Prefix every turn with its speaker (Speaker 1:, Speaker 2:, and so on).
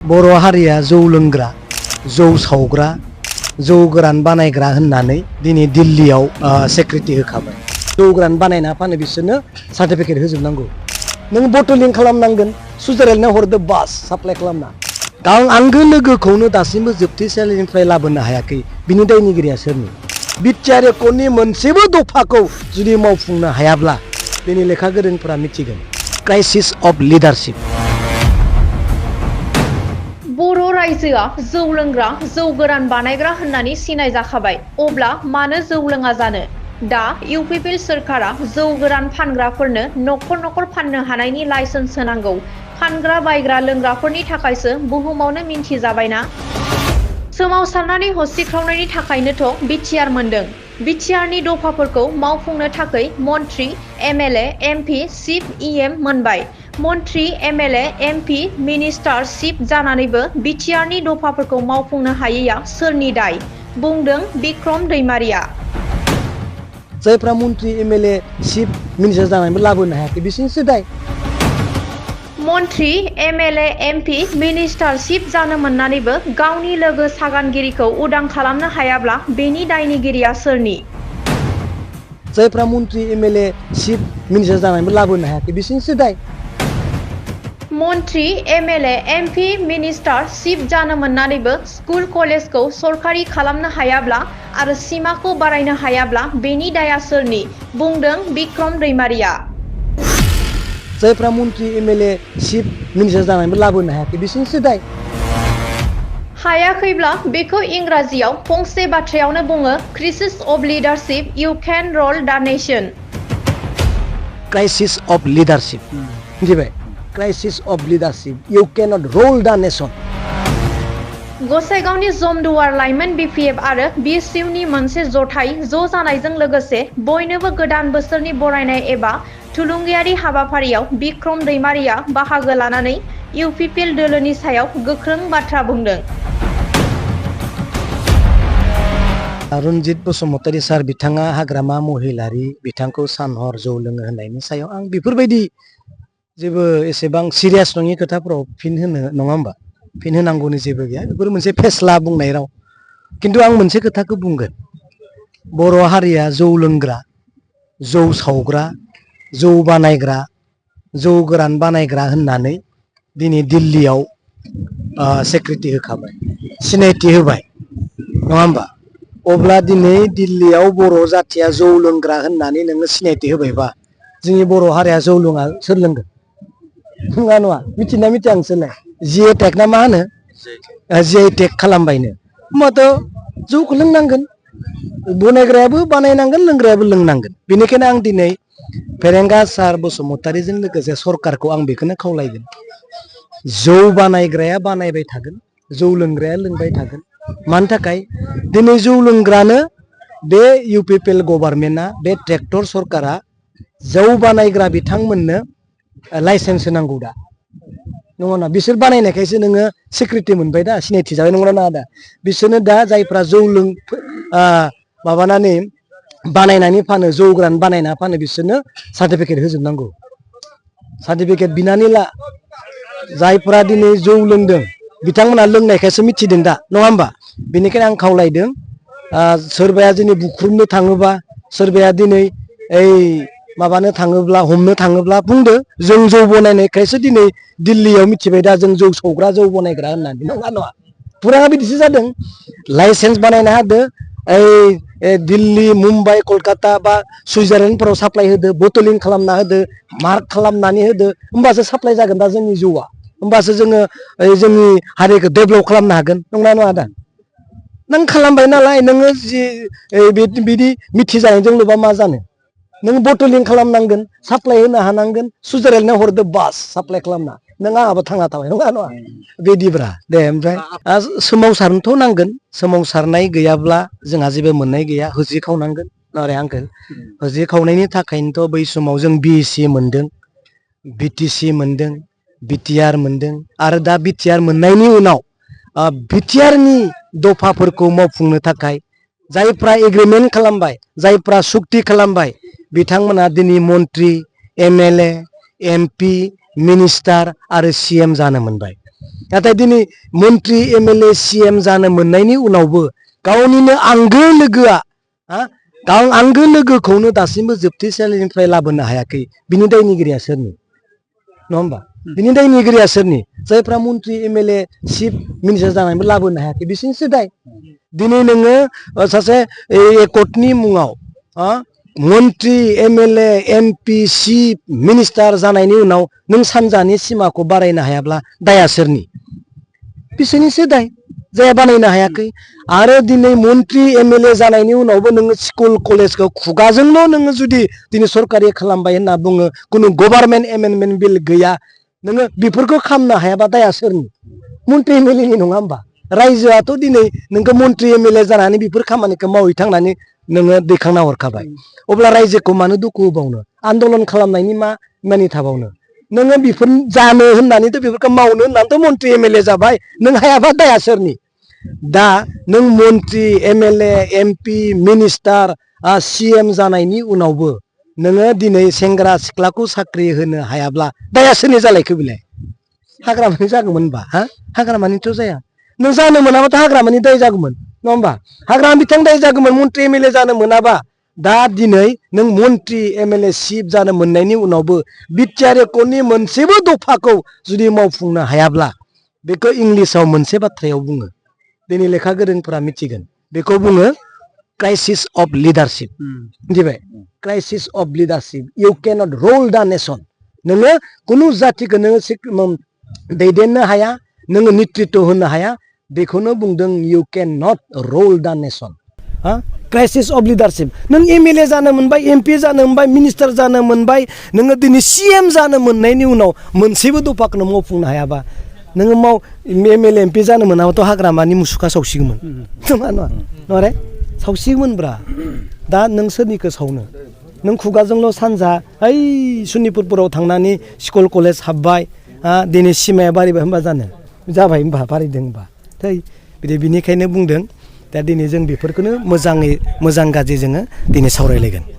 Speaker 1: बर' हारिया जौ लोंग्रा, जौ सावग्रा, जौ गोरान बानायग्रा होननानै दिनै दिल्लीयाव सेक्रेटारि होखाबाय। जौ गोरान बानायना फानो बिसोरनो सार्टिफिकेट होजोबनांगौ। नों बटलिं खालामनांगोन, सुइजारलेण्डनो हरदो बास साप्लाय खालामना। आं आंगो लोगोखौनो दासिमबो जोबथेसालिनिफ्राय लाबोनो हायाखै। बिनि दायनिगिरिया सोरनि? बिटिआर एकर्डनि मोनसेबो दफाखौ जुदि मावफुंनो हायाब्ला दिनै लेखा गोरोंफोरा मिथिगोन। Crisis of leadership.
Speaker 2: बर' रायजोआ जौ लोंग्रा, जौ गोरान बानायग्रा होननानै सिनाय जाखाबाय। अब्ला मानो जौ लोङा जानो? दा इउपिपिएल सोरखारा जौ गोरान फानग्राफोरनो नखर नखर फाननो हानायनि लाइसेन्स होनांगौ। फानग्रा बायग्रा लोंग्राफोरनि थाखायसो बुहुमावनो मिन्थिजाबायना। सोमावसारनानै हसिख्रावनायनि थाखायनोथ' बिटिआर मोनदों। बिटिआरनि दफाफोरखौ मावफुंनो थाखाय मन्त्रि, एमएलए, एमपि, चिफ इएम मोनबाय। मन्त्रि, एमएलए, एमपि, मिनिस्टार, चिफ जानानैबो बिटिआरनि दफाफोरखौ मावफुंनो हायैया सोरनि दाय? बुंदों बिक्रम दैमारिया।
Speaker 1: जायफ्रा मन्त्रि, एमएलए, चिफ मिनिस्टार जानानैबो लाबोनो हायाखै बिसोरनिसो दाय।
Speaker 2: मन्त्रि, एमएलए, एमपि, मिनिस्टार, चिफ जानो मोननानैबो गावनि लोगो सागानगिरिखौ उदां खालामनो हायाब्ला बेनि दायनिगिरिया सोरनि?
Speaker 1: जायफ्रा मन्त्रि, एमएलए, चिफ मिनिस्टार जानानैबो लाबोनो हायाखै बिसोरनिसो दाय।
Speaker 2: मन्त्रि, एमएलए, एमपि, मिनिस्टार, चिफ जानो मोननानैबो स्कुल कलेजखौ सरकारि खालामनो हायाब्ला आरो सिमाखौ बारायनो हायाब्ला बेनि दाया सोरनि? बुंदों बिक्रम दैमारिया।
Speaker 1: जायफ्रा मन्त्रि, एमएलए, चिफ मिनिस्टार जानानैबो लाबोनो हायाखै बिसोरनिसो दाय।
Speaker 2: हायाखैब्ला बेखौ इंराजियाव फंसे बाथ्रायावनो बुङो crisis of leadership you can rule the nation.
Speaker 1: Crisis of leadership. मिथिबाय? Crisis of leadership you cannot rule the nation.
Speaker 2: गसाइगावनि जमदुवार लाइमोन बिपिएफ आरो बिएसइउनि मोनसे जथाय ज' जानायजों लोगोसे बयनोबो गोदान बोसोरनि बरायनाय एबा थुलुंगायारि हाबाफारियाव बिक्रम दैमारिया बाहागो लानानै इउपिपिएल दोलोनि सायाव गोख्रों बाथ्रा बुंदों।
Speaker 1: रन्जित बसुमतारी सार बिथाङा हाग्रामा महिलारि बिथांखौ सानहर जौ लोङो होननायनि सायाव आं बेफोरबायदि जेबो एसेबां सिरियास नङि खोथाफोराव फिन होनो नङा होमबा? फिन होनांगौनि जेबो गैया। बेफोर मोनसे फेस्ला बुंनाय राव। खिन्थु आं मोनसे खोथाखौ बुंगोन। बर' हारिया जौ लोंग्रा, जौ सावग्रा, जौ बानायग्रा, जौ गोरान बानायग्रा होननानै दिनै दिल्लीयाव सेक्रेटारि होखाबाय, सिनायथि होबाय नङा होमबा? अब्ला दिनै दिल्लीयाव बर' जाथिया जौ लोंग्रा होननानै नोङो सिनायथि होबायबा जोंनि बर' हारिया जौ लोङा सोर लोंगोन? नङा नङा मिथिना मिथिया नोंसोरलाय? जिआइटेक ना मा होनो? जिआइटेक खालामबायनो। होमबाथ' जौखौ लोंनांगोन। बनायग्रायाबो बानायनांगोन, लोंग्रायाबो लोंनांगोन। बेनिखायनो आं दिनै फेरेंगा सार बसुमतारीजों लोगोसे सरकारखौ आं बेखौनो खावलायगोन। जौ बानायग्राया बानायबाय थागोन, जौ लोंग्राया लोंबाय थागोन। मानि थाखाय? दिनै जौ लोंग्रानो बे इउपिपिएल गभर्नमेन्टआ, बे ट्रेक्टर सरकारा जौ बानायग्रा बिथांमोननो लाइसेन्स होनांगौ दा। नङा बिसोर बानायनायखायसो नोङो सिक्युरिटि मोनबाय दा, सिनायथि जाबाय नंगौना नङा दा? बिसोरनो दा जायफ्रा जौ माबानानै बानायनानै फानो, जौ गोरान बानायना फानो बिसोरनो सार्टिफिकेट होजोबनांगौ। सार्टिफिकेट बिनानै ला। जायफ्रा दिनै जौ लोंदों बिथांमोना लोंनायखायसो मिथिदों दा, नङा होमबा? बेनिखायनो आं खावलायदों सोरबाया दिनै बुख्रुबनो थाङोबा, सोरबाया दिनै माबानो थाङोब्ला, हमनो थाङोब्ला बुंदो जों जौ बनायनायखायसो दिनै दिल्लीयाव मिथिबाय दा जों जौ सौग्रा, जौ बनायग्रा होननानै। नङा नङा फुराना बिदिसो जादों। लाइसेन्स बानायना होदो, दिल्ली, मुम्बाइ, कलकाता बा सुइजारलेण्डफोराव साप्लाय होदो, बटलिं खालामना होदो, मार्क खालामनानै होदो। होमबासो साप्लाय जागोन दा जोंनि जौआ। होमबासो जोङो जोंनि हारिखौ डेभेलप खालामनो हागोन। नंगौना नङा दा? नों खालामबाय नालाय नोङो जि बिदि मिथिजानायजोंल'बा मा जानो? नों बटलिं खालामनांगोन, साप्लाय होनो हानांगोन, सुइजारलेण्डनो हरदो बास साप्लाय खालामना। नों आंहाबो थांना थाबाय। नङा नङा बिदिब्रा दे। ओमफ्राय सोमावसारनोथ' नांगोन। सोमावसारनाय गैयाब्ला जोंहा जेबो मोननाय गैया। होजिखावनांगोन नारे आंखौ। होजिखावनायनि थाखायनोथ' बै समाव जों बिएसि मोनदों, बिटिसि मोनदों, बिटिआर मोनदों आरो दा बिटिआर मोननायनि उनाव बिटिआरनि दफाफोरखौ मावफुंनो थाखाय जायफ्रा एग्रिमेन्ट खालामबाय, जायफ्रा सुक्ति खालामबाय बिथांमोना दिनै मन्त्रि, एमएलए, एमपि, मिनिस्टार आरो सिएम जानो मोनबाय। नाथाय दिनै मन्त्रि एमएलए सिएम जानो मोननायनि उनावबो गावनिनो आंगो लोगोआ गाव आंगो लोगोखौनो दासिमबो जोबथेसालिनिफ्राय लाबोनो हायाखै बिनि दायनिगिरिया सोरनि नङा होमबा बिनि दायनिगिरिया सोरनि जायफ्रा मन्त्रि एमएलए चिफ मिनिस्टार जानानैबो लाबोनो हायाखै बिसोरनिसो दाय दिनै नोङो सासे एकटनि मुङाव मन्त्रि एमएलए एमपि चिफ मिनिस्टार जानायनि उनाव नों सानजानि सिमाखौ बारायनो हायाब्ला दाया सोरनि बिसोरनिसो दाय जाया बानायनो हायाखै आरो दिनै मन्त्रि एमएलए जानायनि उनावबो नोङो स्कुल कलेजखौ खुगाजोंल' नोङो जुदि दिनै सरकारि खालामबाय होनना बुङो खुनु गभार्नमेन्ट एमेन्डमेन्ट बिल गैया नोङो बेफोरखौ खालामनो हायाबा दाया सोरनि मन्त्रि एमएलएनि नङा होमबा रायजोआथ' दिनै नोंखौ मन्त्रि एमएलए जानानै बेफोर खामानिखौ मावहैथांनानै नोङो दैखांना हरखाबाय अब्ला रायजोखौ मानो दुखु होबावनो आन्दलन खालामनायनि मा मानि थाबावनो नोङो बेफोर जानो होननानैथ' बेफोरखौ मावनो होननानैथ' मन्त्रि एमएलए जाबाय नों हायाबा दाया सोरनि दा नों मन्त्रि एमएलए एमपि मिनिस्टार सिएम जानायनि उनावबो नोङो दिनै सेंग्रा सिख्लाखौ साख्रि होनो हायाब्ला दाया सोरनि जालायखो बिलाय हाग्रामानि जागौमोन होनबा हाग्रामानिथ' जाया नों जानो मोनाबाथ' हाग्रामानि दाय जागौमोन नङा होमबा हाग्रामा बिथां दाय जागौमोन मन्त्रि एमएलए जानो मोनाबा दा दिनै नों मन्त्रि एमएलए चिफ जानो मोननायनि उनावबो बिटिआर एकटनि मोनसेबो दफाखौ जुदि मावफुंनो हायाब्ला बेखौ इंलिसाव मोनसे बाथ्रायाव बुङो दिनै लेखा गोरोंफोरा मिथिगोन बेखौ बुङो क्राइसिस अफ लिडारशिप मिथिबाय crisis of leadership you cannot rule the nation नोङो कुनु जातिखौ नोङो दैदेननो हाया नोङो नेतृत्व होनो हाया बेखौनो बुंदों U kennel not rule the nation crisis of leadership नों एमएलए जानो मोनबाय एमपि जानो मोनबाय मिनिस्टार जानो मोनबाय नोङो दिनै सिएम जानो मोननायनि उनाव मोनसेबो दफाखौनो मावफुंनो हायाबा नोङो एमएलए एमपि जानो मोनाबाथ' हाग्रामानि मुसुखा सावसिगौमोन नङा रे सावसिगौमोनब्रा दा नों सोरनिखौ सावनो नों खुगाजोंल' सानजा ओइ सनितपुरफोराव थांनानै स्कुल कलेज हाबबाय दिनै सिमाया बारायबाय होनबा जानो जाबाय होनबा बारायदों होनबा बिनिखायनो बुंदों दा दिनै जों बेफोरखौनो मोजां गाज्रि जोङो दिनै सावरायलायगोन